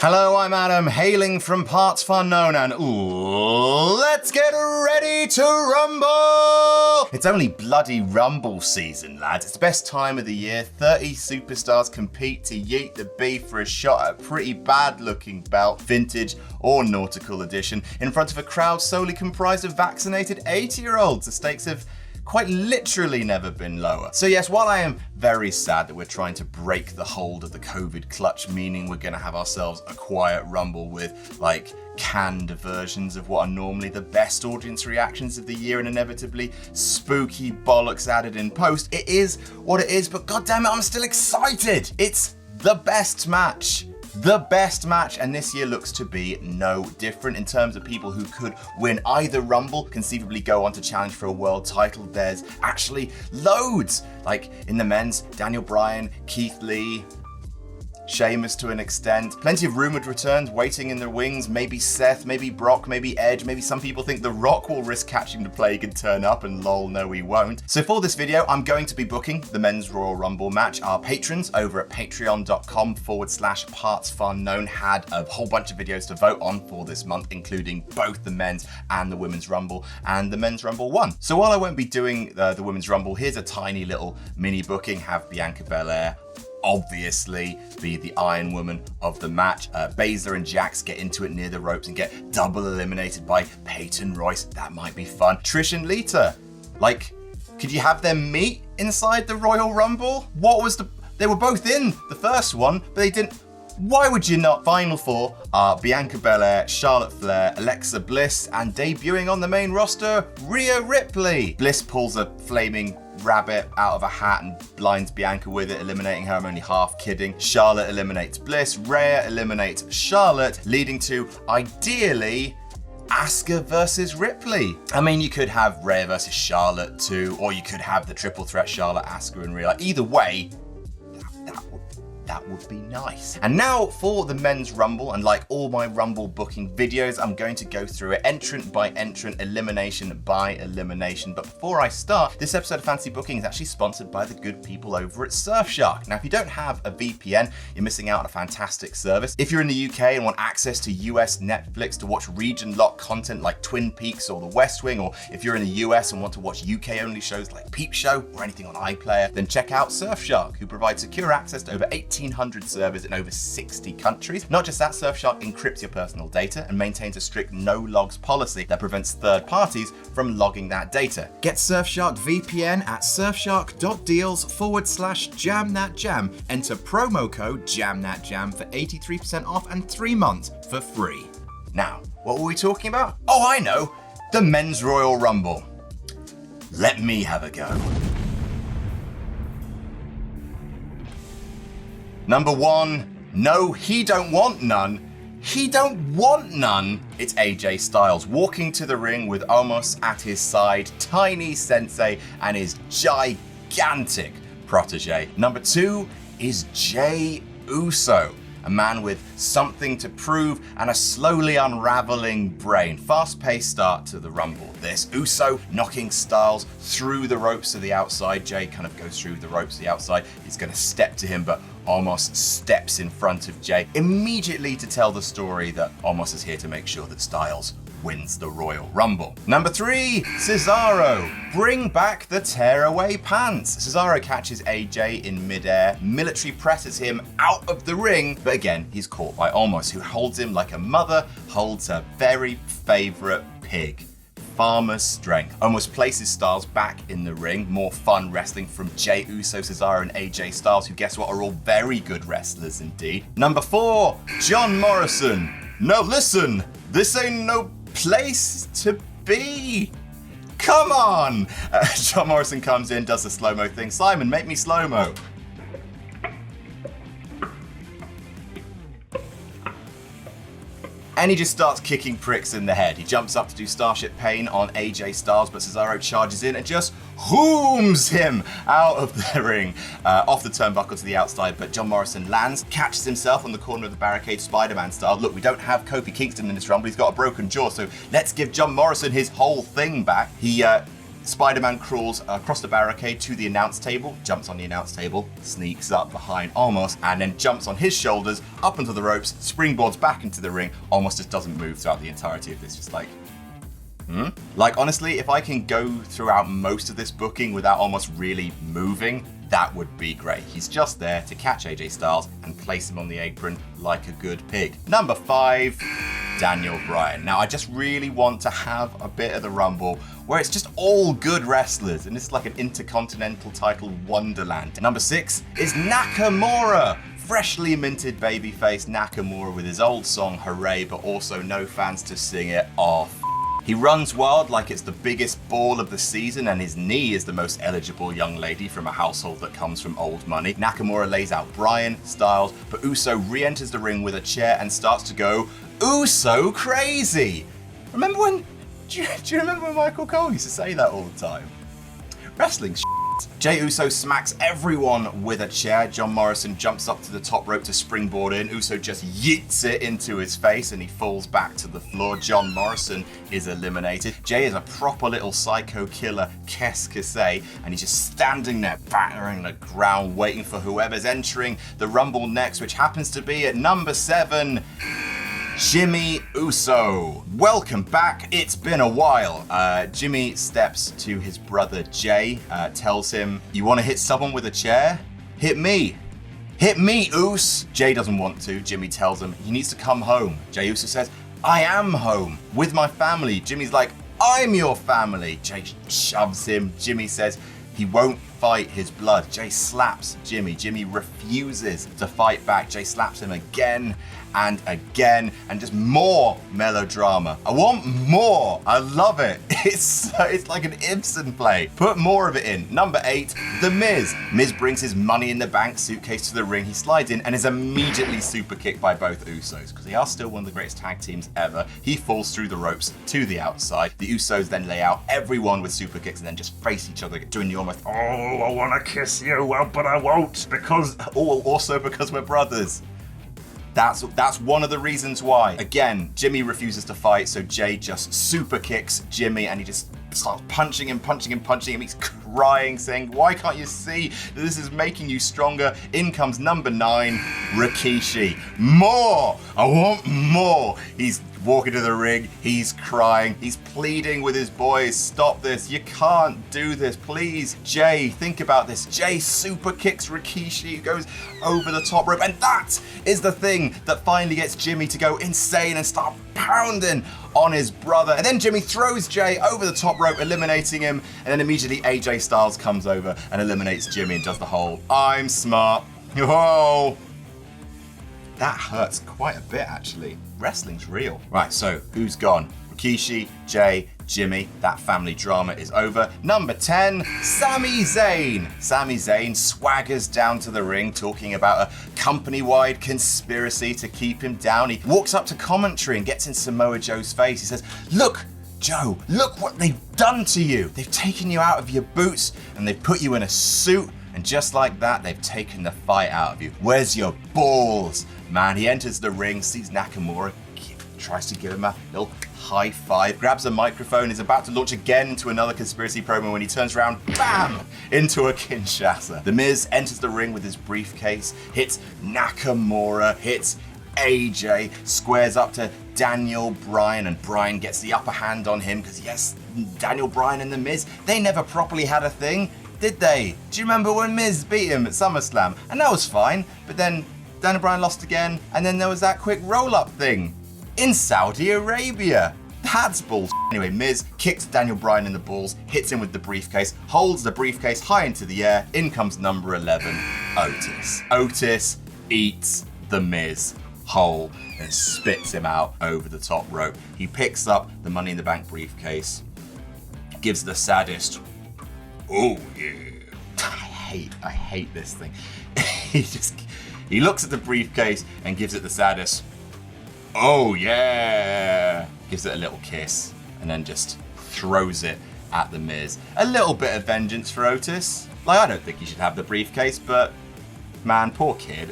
Hello, I'm Adam, hailing from partsFUNknown, and let's get ready to rumble! It's only bloody rumble season, lads. It's the best time of the year. 30 superstars compete to yeet the beef for a shot at a pretty bad-looking belt, vintage or nautical edition, in front of a crowd solely comprised of vaccinated 80-year-olds. The stakes have quite literally never been lower. So yes, while I am very sad that we're trying to break the hold of the COVID clutch, meaning we're gonna have ourselves a quiet rumble with like canned versions of what are normally the best audience reactions of the year and inevitably spooky bollocks added in post, it is what it is, but goddammit, I'm still excited. It's the best match. The best match, and this year looks to be no different in terms of people who could win either rumble, conceivably go on to challenge for a world title. There's actually loads, like in the men's, Daniel Bryan, Keith Lee, Sheamus to an extent, plenty of rumored returns waiting in the wings, maybe Seth, maybe Brock, maybe Edge, maybe some people think The Rock will risk catching the plague and turn up, and lol, no he won't. So for this video, I'm going to be booking the men's Royal Rumble match. Our patrons over at patreon.com/partsFUNknown had a whole bunch of videos to vote on for this month, including both the men's and the women's Rumble, and the men's Rumble won. So while I won't be doing the women's Rumble, here's a tiny little mini booking. Have Bianca Belair obviously be the Iron Woman of the match. Baszler and Jax get into it near the ropes and get double eliminated by Peyton Royce. That might be fun. Trish and Lita, like, could you have them meet inside the Royal Rumble? They were both in the first one, but they didn't. Why would you not? Final four are Bianca Belair, Charlotte Flair, Alexa Bliss, and debuting on the main roster, Rhea Ripley. Bliss pulls a flaming rabbit out of a hat and blinds Bianca with it, eliminating her. I'm only half kidding. Charlotte eliminates Bliss, Rhea eliminates Charlotte, leading to, ideally, Asuka versus Ripley. I mean, you could have Rhea versus Charlotte too, or you could have the triple threat Charlotte, Asuka, and Rhea. Either way, that would be nice. And now for the men's Rumble, and like all my Rumble booking videos, I'm going to go through it entrant by entrant, elimination by elimination. But before I start, this episode of Fantasy Booking is actually sponsored by the good people over at Surfshark. Now, if you don't have a VPN, you're missing out on a fantastic service. If you're in the UK and want access to US Netflix to watch region-locked content like Twin Peaks or The West Wing, or if you're in the US and want to watch UK-only shows like Peep Show or anything on iPlayer, then check out Surfshark, who provide secure access to over 1,800 servers in over 60 countries. Not just that, Surfshark encrypts your personal data and maintains a strict no-logs policy that prevents third parties from logging that data. Get Surfshark VPN at surfshark.deals/jamthatjam. Enter promo code JAMTHATJAM for 83% off and 3 months for free. Now, what were we talking about? Oh, I know! The men's Royal Rumble. Let me have a go. Number one, no, he don't want none. He don't want none. It's AJ Styles walking to the ring with Omos at his side, tiny sensei, and his gigantic protege. Number two is Jey Uso, a man with something to prove and a slowly unraveling brain. Fast-paced start to the Rumble. This Uso knocking Styles through the ropes to the outside. Jey kind of goes through the ropes to the outside. He's going to step to him, but Omos steps in front of Jey, immediately to tell the story that Omos is here to make sure that Styles wins the Royal Rumble. Number three, Cesaro. Bring back the tearaway pants. Cesaro catches AJ in midair, military presses him out of the ring, but again, he's caught by Omos, who holds him like a mother holds her very favorite pig. Farmer's strength. Omos places Styles back in the ring. More fun wrestling from Jey Uso, Cesaro, and AJ Styles, who guess what, are all very good wrestlers indeed. Number four, John Morrison. No, listen, this ain't no place to be. Come on! John Morrison comes in, does the slow-mo thing. Simon, make me slow-mo. And he just starts kicking pricks in the head. He jumps up to do Starship Pain on AJ Styles, but Cesaro charges in and just hooms him out of the ring, off the turnbuckle to the outside, but John Morrison lands, catches himself on the corner of the barricade, Spider-Man style. Look, we don't have Kofi Kingston in this Rumble, he's got a broken jaw, so let's give John Morrison his whole thing back. He Spider-Man crawls across the barricade to the announce table, jumps on the announce table, sneaks up behind Almost, and then jumps on his shoulders, up onto the ropes, springboards back into the ring. Almost just doesn't move throughout the entirety of this, just like, Like, honestly, if I can go throughout most of this booking without Almost really moving, that would be great. He's just there to catch AJ Styles and place him on the apron like a good pig. Number 5, Daniel Bryan. Now, I just really want to have a bit of the Rumble where it's just all good wrestlers, and it's like an intercontinental title wonderland. Number 6 is Nakamura. Freshly minted babyface Nakamura with his old song, Hooray, but also no fans to sing it off. He runs wild like it's the biggest ball of the season, and his knee is the most eligible young lady from a household that comes from old money. Nakamura lays out Bryan, Styles, but Uso re-enters the ring with a chair and starts to go Uso crazy. Remember when, do you remember when Michael Cole used to say that all the time? Wrestling shit. Jey Uso smacks everyone with a chair. John Morrison jumps up to the top rope to springboard in. Uso just yeets it into his face and he falls back to the floor. John Morrison is eliminated. Jey is a proper little psycho killer, qu'est-ce que c'est, and he's just standing there battering the ground waiting for whoever's entering the Rumble next, which happens to be at number 7. Jimmy Uso. Welcome back. It's been a while. Jimmy steps to his brother Jay, tells him, "You want to hit someone with a chair? Hit me. Hit me, Us." Jay doesn't want to. Jimmy tells him he needs to come home. Jey Uso says, "I am home with my family." Jimmy's like, "I'm your family." Jay shoves him. Jimmy says he won't fight his blood. Jay slaps Jimmy. Jimmy refuses to fight back. Jay slaps him again and again, and just more melodrama. I want more. I love it. It's like an Ibsen play. Put more of it in. Number 8, The Miz. Miz brings his Money in the Bank suitcase to the ring. He slides in and is immediately super kicked by both Usos, because they are still one of the greatest tag teams ever. He falls through the ropes to the outside. The Usos then lay out everyone with super kicks and then just face each other, doing the almost, "Oh, I want to kiss you, well, but I won't, because," also because we're brothers. That's one of the reasons why. Again, Jimmy refuses to fight, so Jay just super kicks Jimmy and he just starts punching him. He's crying, saying, "Why can't you see that this is making you stronger?" In comes number 9, Rikishi. More! I want more! He's walking to the ring, he's crying, he's pleading with his boys, "Stop this, you can't do this, please." Jay, think about this. Jay super kicks Rikishi, goes over the top rope, and that is the thing that finally gets Jimmy to go insane and start pounding on his brother. And then Jimmy throws Jay over the top rope, eliminating him, and then immediately AJ Styles comes over and eliminates Jimmy and does the whole, "I'm smart." Oh, that hurts quite a bit, actually. Wrestling's real. Right, so who's gone? Rikishi, Jay, Jimmy. That family drama is over. Number 10, Sami Zayn. Sami Zayn swaggers down to the ring talking about a company-wide conspiracy to keep him down. He walks up to commentary and gets in Samoa Joe's face. He says, "Look, Joe, look what they've done to you. They've taken you out of your boots and they've put you in a suit. And just like that, they've taken the fight out of you. Where's your balls?" Man, he enters the ring, sees Nakamura, tries to give him a little high five, grabs a microphone, is about to launch again into another conspiracy promo when he turns around, bam, into a Kinshasa. The Miz enters the ring with his briefcase, hits Nakamura, hits AJ, squares up to Daniel Bryan, and Bryan gets the upper hand on him because, yes, Daniel Bryan and The Miz, they never properly had a thing, did they? Do you remember when Miz beat him at SummerSlam? And that was fine, but then Daniel Bryan lost again, and then there was that quick roll-up thing in Saudi Arabia. That's bullshit. Anyway, Miz kicks Daniel Bryan in the balls, hits him with the briefcase, holds the briefcase high into the air. In comes number 11, Otis. Otis eats the Miz whole and spits him out over the top rope. He picks up the Money in the Bank briefcase, gives the saddest, "Oh yeah." I hate this thing. He looks at the briefcase and gives it the saddest, "Oh yeah." Gives it a little kiss and then just throws it at the Miz. A little bit of vengeance for Otis. Like, I don't think he should have the briefcase, but man, poor kid.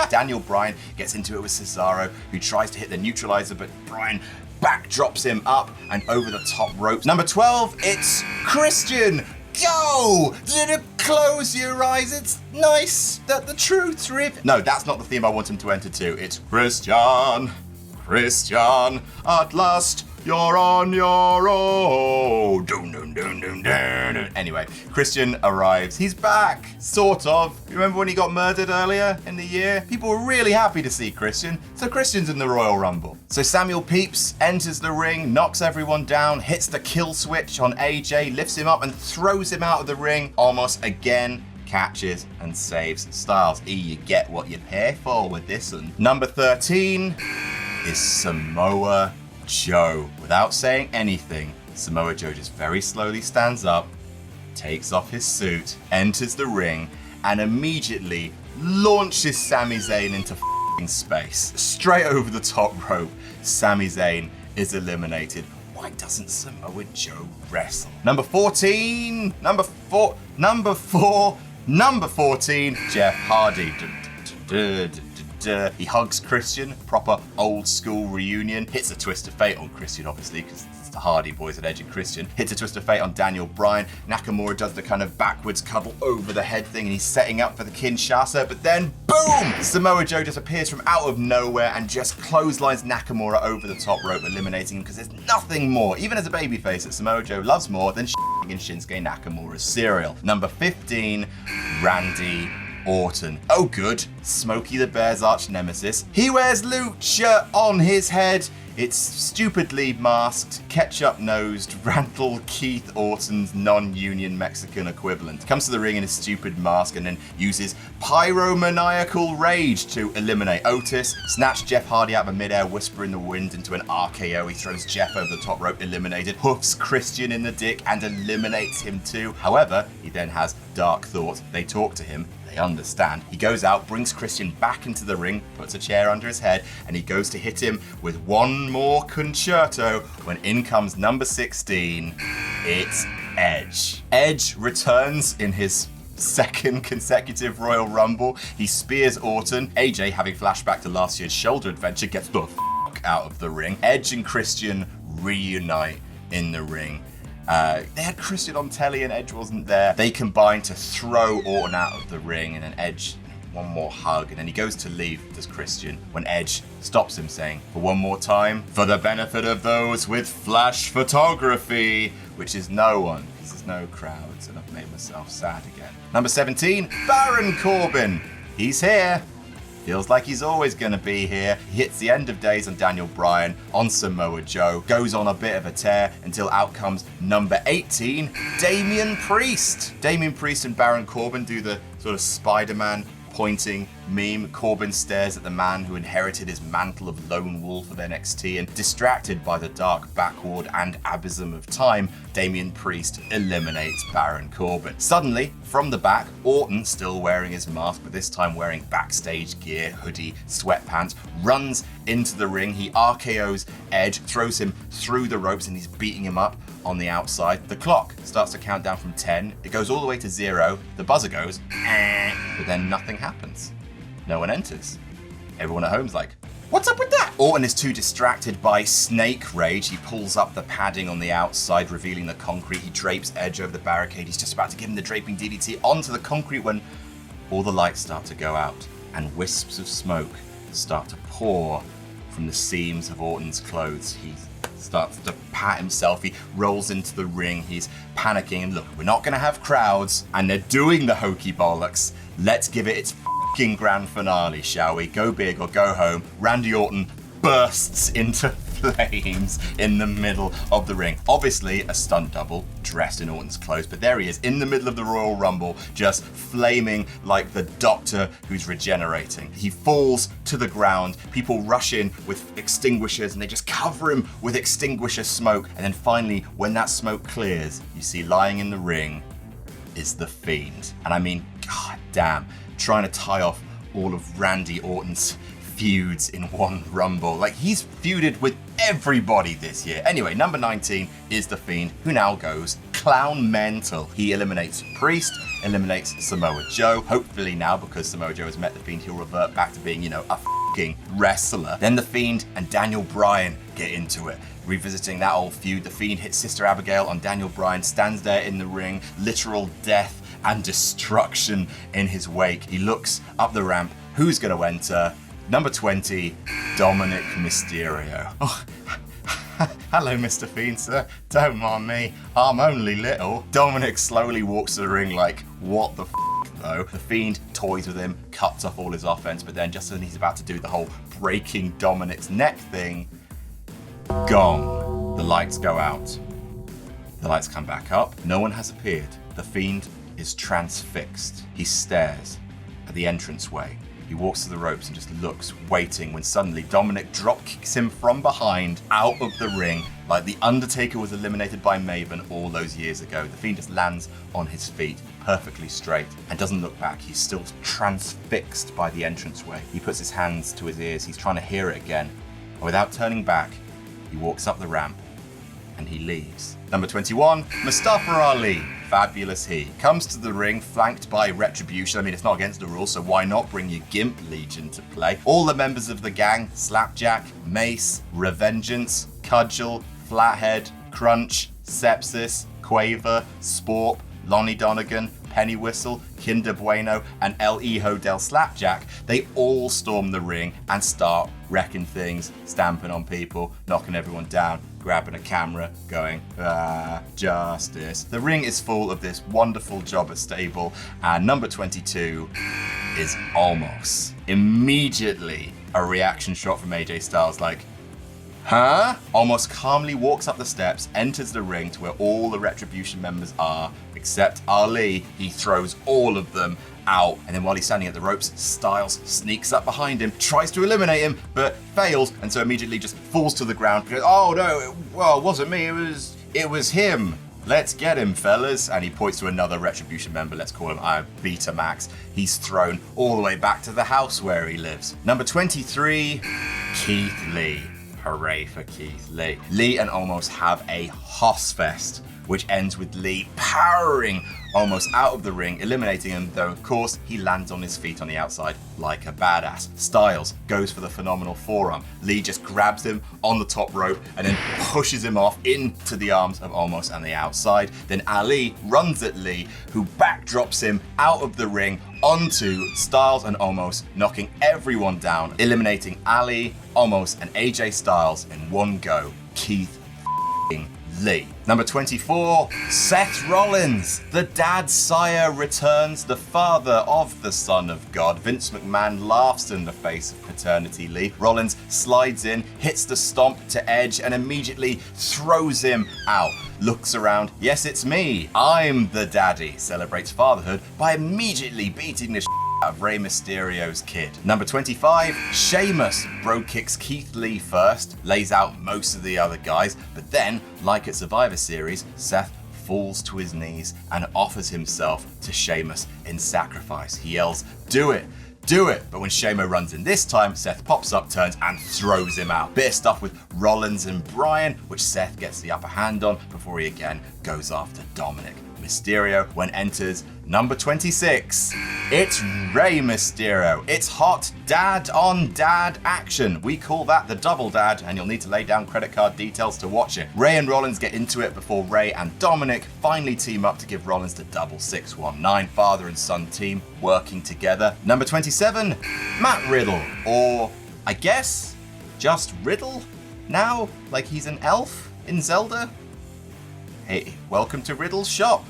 Daniel Bryan gets into it with Cesaro, who tries to hit the neutralizer, but Bryan backdrops him up and over the top ropes. Number 12, it's Christian. Yo! Did it close your eyes? It's nice that the truth's revealed. No, that's not the theme I want him to enter to. It's Christian, Christian, at last you're on your own. Dun, dun, dun, dun, dun. Anyway, Christian arrives. He's back, sort of. You remember when he got murdered earlier in the year? People were really happy to see Christian, so Christian's in the Royal Rumble. So Samuel Peeps enters the ring, knocks everyone down, hits the kill switch on AJ, lifts him up and throws him out of the ring. Almost again catches and saves Styles. You get what you pay for with this one. Number 13 is Samoa Joe. Without saying anything, Samoa Joe just very slowly stands up, takes off his suit, enters the ring, and immediately launches Sami Zayn into f***ing space. Straight over the top rope, Sami Zayn is eliminated. Why doesn't Samoa Joe wrestle? Number 14, number 14, Jeff Hardy. He hugs Christian, proper old school reunion. Hits a twist of fate on Christian, obviously, because it's the Hardy Boys at Edge and Christian. Hits a twist of fate on Daniel Bryan. Nakamura does the kind of backwards cuddle over the head thing, and he's setting up for the Kinshasa, but then boom! Samoa Joe just appears from out of nowhere and just clotheslines Nakamura over the top rope, eliminating him, because there's nothing more, even as a babyface, that Samoa Joe loves more than in Shinsuke Nakamura's cereal. Number 15, Randy Orton. Oh good, Smokey the Bear's arch nemesis. He wears lucha on his head. It's stupidly masked, ketchup-nosed Randall Keith Orton's non-union Mexican equivalent. Comes to the ring in his stupid mask and then uses pyromaniacal rage to eliminate Otis, snatch Jeff Hardy out of midair, whisper in the wind into an RKO. He throws Jeff over the top rope, eliminated, hoofs Christian in the dick and eliminates him too. However, he then has dark thoughts. They talk to him. Understand. He goes out, brings Christian back into the ring, puts a chair under his head, and he goes to hit him with one more concerto when in comes number 16. It's Edge. Edge returns in his second consecutive Royal Rumble. He spears Orton. AJ, having flashback to last year's shoulder adventure, gets the f*** out of the ring. Edge and Christian reunite in the ring. They had Christian on telly and Edge wasn't there. They combine to throw Orton out of the ring, and then Edge, one more hug, and then he goes to leave, does Christian, when Edge stops him saying, for one more time, for the benefit of those with flash photography, which is no one, because there's no crowds, and I've made myself sad again. Number 17, Baron Corbin. He's here. Feels like he's always going to be here. He hits the end of days on Daniel Bryan, on Samoa Joe, goes on a bit of a tear until out comes number 18, Damian Priest. Damian Priest and Baron Corbin do the sort of Spider-Man pointing meme. Corbin stares at the man who inherited his mantle of lone wolf of NXT, and distracted by the dark backward and abysm of time, Damian Priest eliminates Baron Corbin. Suddenly, from the back, Orton, still wearing his mask, but this time wearing backstage gear, hoodie, sweatpants, runs into the ring. He RKOs Edge, throws him through the ropes, and he's beating him up on the outside. The clock starts to count down from 10. It goes all the way to 0. The buzzer goes, but then nothing happens. No one enters. Everyone at home's like, what's up with that? Orton is too distracted by snake rage. He pulls up the padding on the outside, revealing the concrete. He drapes Edge over the barricade. He's just about to give him the draping DDT onto the concrete when all the lights start to go out and wisps of smoke start to pour from the seams of Orton's clothes. He starts to pat himself. He rolls into the ring. He's panicking. And look, we're not going to have crowds, and they're doing the hokey bollocks. Let's give it its grand finale, shall we? Go big or go home. Randy Orton bursts into flames in the middle of the ring. Obviously a stunt double dressed in Orton's clothes, but there he is in the middle of the Royal Rumble, just flaming like the Doctor who's regenerating. He falls to the ground. People rush in with extinguishers and they just cover him with extinguisher smoke. And then finally, when that smoke clears, you see lying in the ring is the Fiend. And I mean, god damn, trying to tie off all of Randy Orton's feuds in one Rumble. Like, he's feuded with everybody this year. Anyway, number 19 is the Fiend, who now goes clown mental. He eliminates Priest, eliminates Samoa Joe. Hopefully now, because Samoa Joe has met the Fiend, he'll revert back to being, you know, a fucking wrestler. Then The Fiend and Daniel Bryan get into it. Revisiting that old feud, The Fiend hits Sister Abigail on Daniel Bryan, stands there in the ring, literal death and destruction in his wake. He looks up the ramp. Who's going to enter? Number 20, Dominic Mysterio. Oh, hello, Mr. Fiend, sir. Don't mind me. I'm only little. Dominic slowly walks to the ring like, what the though? The Fiend toys with him, cuts off all his offense, but then just when he's about to do the whole breaking Dominic's neck thing, gong. The lights go out. The lights come back up. No one has appeared. The Fiend is transfixed. He stares at the entranceway. He walks to the ropes and just looks, waiting, when suddenly Dominic drop kicks him from behind out of the ring like The Undertaker was eliminated by Maven all those years ago. The Fiend just lands on his feet, perfectly straight, and doesn't look back. He's still transfixed by the entranceway. He puts his hands to his ears. He's trying to hear it again. And without turning back, he walks up the ramp and he leaves. Number 21, Mustafa Ali. Fabulous he. Comes to the ring flanked by Retribution. I mean, it's not against the rules, so why not bring your Gimp Legion to play? All the members of the gang, Slapjack, Mace, Revengeance, Cudgel, Flathead, Crunch, Sepsis, Quaver, Sporp, Lonnie Donegan, Penny Whistle, Kinder Bueno, and El Hijo del Slapjack, they all storm the ring and start wrecking things, stamping on people, knocking everyone down, grabbing a camera, going, justice. The ring is full of this wonderful jobber stable, and number 22 is Almost. Immediately, a reaction shot from AJ Styles like, huh? Almost calmly walks up the steps, enters the ring to where all the Retribution members are, except Ali. He throws all of them out, and then while he's standing at the ropes, Styles sneaks up behind him, tries to eliminate him, but fails, and so immediately just falls to the ground. Goes, oh no, well, it wasn't me, it was him. Let's get him, fellas. And he points to another Retribution member, let's call him Beta Max. He's thrown all the way back to the house where he lives. Number 23, Keith Lee. Hooray for Keith Lee. Lee and Almost have a hoss fest, which ends with Lee powering Almost out of the ring, eliminating him, though of course he lands on his feet on the outside like a badass. Styles goes for the phenomenal forearm. Lee just grabs him on the top rope and then pushes him off into the arms of Almost on the outside. Then Ali runs at Lee, who backdrops him out of the ring onto Styles and Almost, knocking everyone down, eliminating Ali, Almost, and AJ Styles in one go. Keith Lee. Number 24, Seth Rollins. The dad sire returns, the father of the son of God. Vince McMahon laughs in the face of paternity leave. Rollins slides in, hits the stomp to Edge, and immediately throws him out. Looks around, yes, it's me. I'm the daddy. Celebrates fatherhood by immediately beating the out of Rey Mysterio's kid. Number 25, Sheamus. Bro kicks Keith Lee first, lays out most of the other guys, but then, like at Survivor Series, Seth falls to his knees and offers himself to Sheamus in sacrifice. He yells, do it! Do it! But when Sheamus runs in this time, Seth pops up, turns, and throws him out. Bit of stuff with Rollins and Bryan, which Seth gets the upper hand on before he again goes after Dominic Mysterio when enters number 26. It's Rey Mysterio. It's hot dad on dad action. We call that the double dad, and you'll need to lay down credit card details to watch it. Rey and Rollins get into it before Rey and Dominic finally team up to give Rollins the double 619. Father and son team working together. Number 27, Matt Riddle, or I guess just Riddle now, like he's an elf in Zelda. Hey, welcome to Riddle's shop.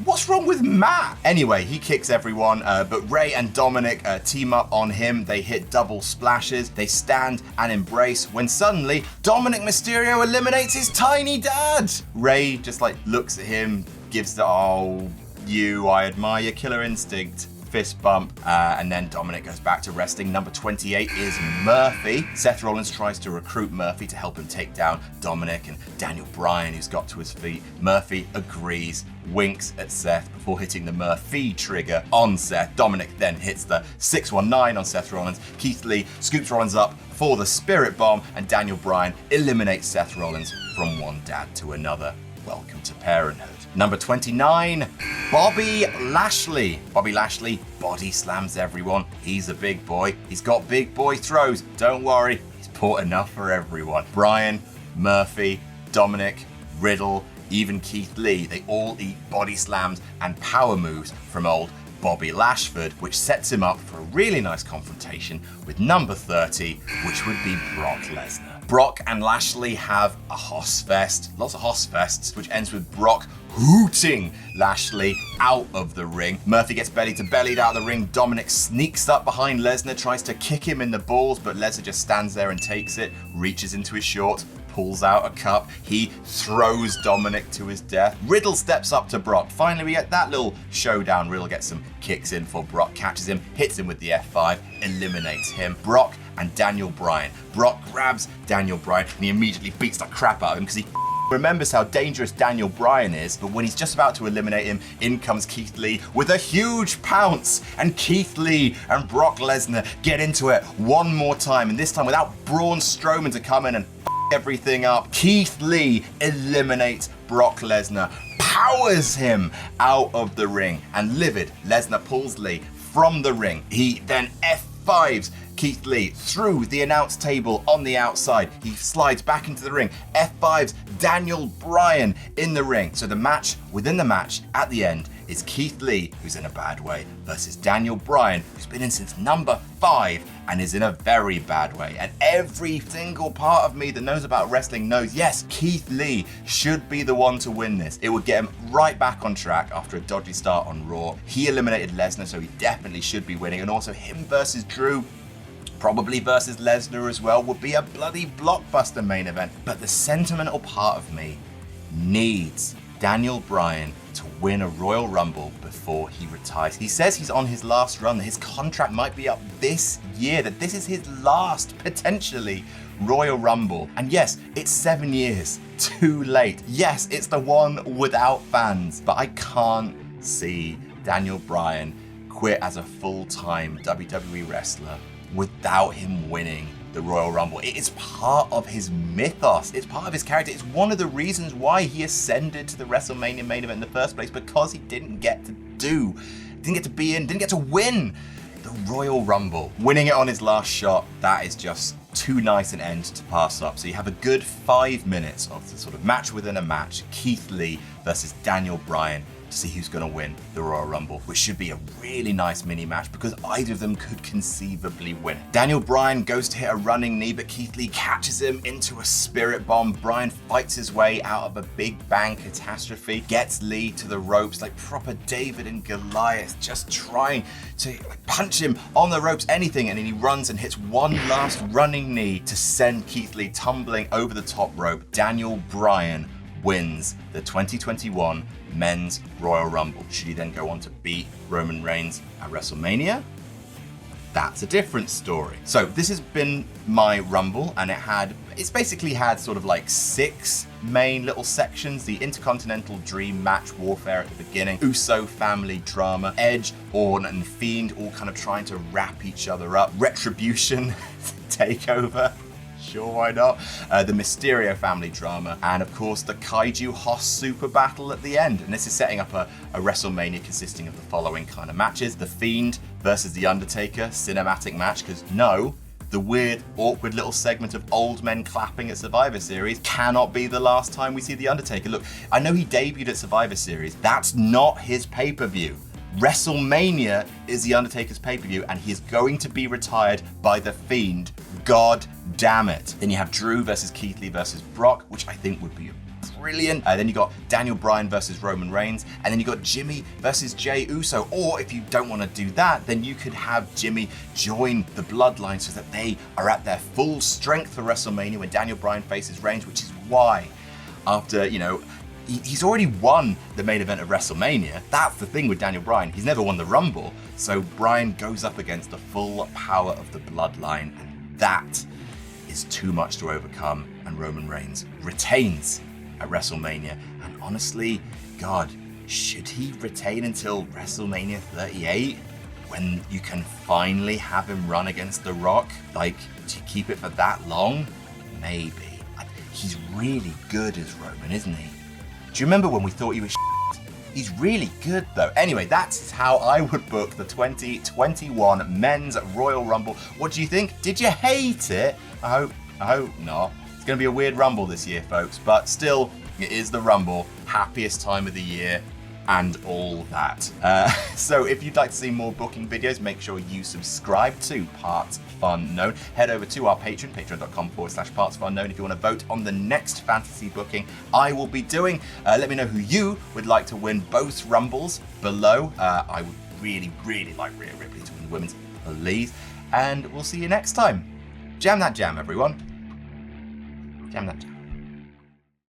What's wrong with Matt? Anyway, he kicks everyone, but Rey and Dominic team up on him. They hit double splashes. They stand and embrace when suddenly Dominic Mysterio eliminates his tiny dad. Rey just looks at him, gives the, oh, I admire your killer instinct fist bump, and then Dominic goes back to resting. Number 28 is Murphy. Seth Rollins tries to recruit Murphy to help him take down Dominic and Daniel Bryan, who's got to his feet. Murphy agrees, winks at Seth before hitting the Murphy trigger on Seth. Dominic then hits the 619 on Seth Rollins. Keith Lee scoops Rollins up for the Spirit Bomb, and Daniel Bryan eliminates Seth Rollins from one dad to another. Welcome to parenthood. Number 29, Bobby Lashley. Bobby Lashley body slams everyone. He's a big boy. He's got big boy throws. Don't worry, he's bought enough for everyone. Bryan, Murphy, Dominic, Riddle, even Keith Lee, they all eat body slams and power moves from old Bobby Lashford, which sets him up for a really nice confrontation with number 30, which would be Brock Lesnar. Brock and Lashley have a Hoss Fest, lots of Hoss Fests, which ends with Brock hooting Lashley out of the ring. Murphy gets belly to bellied out of the ring. Dominic sneaks up behind Lesnar, tries to kick him in the balls, but Lesnar just stands there and takes it, reaches into his shorts, pulls out a cup. He throws Dominic to his death. Riddle steps up to Brock. Finally, we get that little showdown. Riddle gets some kicks in for Brock, catches him, hits him with the F5, eliminates him. Brock and Daniel Bryan. Brock grabs Daniel Bryan and he immediately beats the crap out of him because he remembers how dangerous Daniel Bryan is, but when he's just about to eliminate him, in comes Keith Lee with a huge pounce, and Keith Lee and Brock Lesnar get into it one more time, and this time without Braun Strowman to come in and everything up. Keith Lee eliminates Brock Lesnar, powers him out of the ring, and livid, Lesnar pulls Lee from the ring. He then F5s Keith Lee through the announce table on the outside. He slides back into the ring, F5s Daniel Bryan in the ring. So the match within the match at the end is Keith Lee, who's in a bad way, versus Daniel Bryan, who's been in since number 5 and is in a very bad way. And every single part of me that knows about wrestling knows, yes, Keith Lee should be the one to win this. It would get him right back on track after a dodgy start on Raw. He eliminated Lesnar, so he definitely should be winning. And also him versus Drew, probably versus Lesnar as well, would be a bloody blockbuster main event. But the sentimental part of me needs Daniel Bryan to win a Royal Rumble before he retires. He says he's on his last run, that his contract might be up this year, that this is his last, potentially, Royal Rumble. And yes, it's 7 years too late. Yes, it's the one without fans, but I can't see Daniel Bryan quit as a full-time WWE wrestler without him winning the Royal Rumble. It is part of his mythos. It's part of his character. It's one of the reasons why he ascended to the WrestleMania main event in the first place, because he didn't get to be in, didn't get to win the Royal Rumble. Winning it on his last shot, that is just too nice an end to pass up. So you have a good 5 minutes of the sort of match within a match, Keith Lee versus Daniel Bryan, to see who's going to win the Royal Rumble, which should be a really nice mini match because either of them could conceivably win. Daniel Bryan goes to hit a running knee, but Keith Lee catches him into a spirit bomb. Bryan fights his way out of a big bang catastrophe, gets Lee to the ropes like proper David and Goliath, just trying to punch him on the ropes, anything, and then he runs and hits one last running knee to send Keith Lee tumbling over the top rope. Daniel Bryan wins the 2021 Men's Royal Rumble. Should he then go on to beat Roman Reigns at WrestleMania? That's a different story. So this has been my Rumble, and it's basically had sort of like 6 main little sections. The Intercontinental Dream Match Warfare at the beginning, Uso family drama, Edge, Orton, and Fiend all kind of trying to wrap each other up, Retribution takeover. Sure, why not? The Mysterio family drama, and of course the Kaiju Hoss Super Battle at the end. And this is setting up a WrestleMania consisting of the following kind of matches: The Fiend versus The Undertaker, cinematic match, because the weird, awkward little segment of old men clapping at Survivor Series cannot be the last time we see The Undertaker. Look, I know he debuted at Survivor Series. That's not his pay-per-view. WrestleMania is The Undertaker's pay-per-view, and he is going to be retired by The Fiend. God damn it. Then you have Drew versus Keith Lee versus Brock, which I think would be brilliant. Then you got Daniel Bryan versus Roman Reigns, and then you got Jimmy versus Jey Uso. Or if you don't want to do that, then you could have Jimmy join the Bloodline so that they are at their full strength for WrestleMania when Daniel Bryan faces Reigns, which is why after, he's already won the main event of WrestleMania. That's the thing with Daniel Bryan. He's never won the Rumble. So Bryan goes up against the full power of the Bloodline, and that is too much to overcome, and Roman Reigns retains at WrestleMania. And honestly, God, should he retain until WrestleMania 38? When you can finally have him run against The Rock? Like, do you keep it for that long? Maybe. He's really good as Roman, isn't he? Do you remember when we thought he was He's really good though. Anyway, that's how I would book the 2021 Men's Royal Rumble. What do you think? Did you hate it? I hope not. It's going to be a weird Rumble this year, folks, but still, it is the Rumble. Happiest time of the year and all that. So if you'd like to see more booking videos, make sure you subscribe to partsFUNknown. Head over to our Patreon, patreon.com/partsFUNknown, if you want to vote on the next fantasy booking I will be doing. Let me know who you would like to win both Rumbles below. I would really, really like Rhea Ripley to win the women's, please. And we'll see you next time. Jam that jam, everyone. Jam that jam.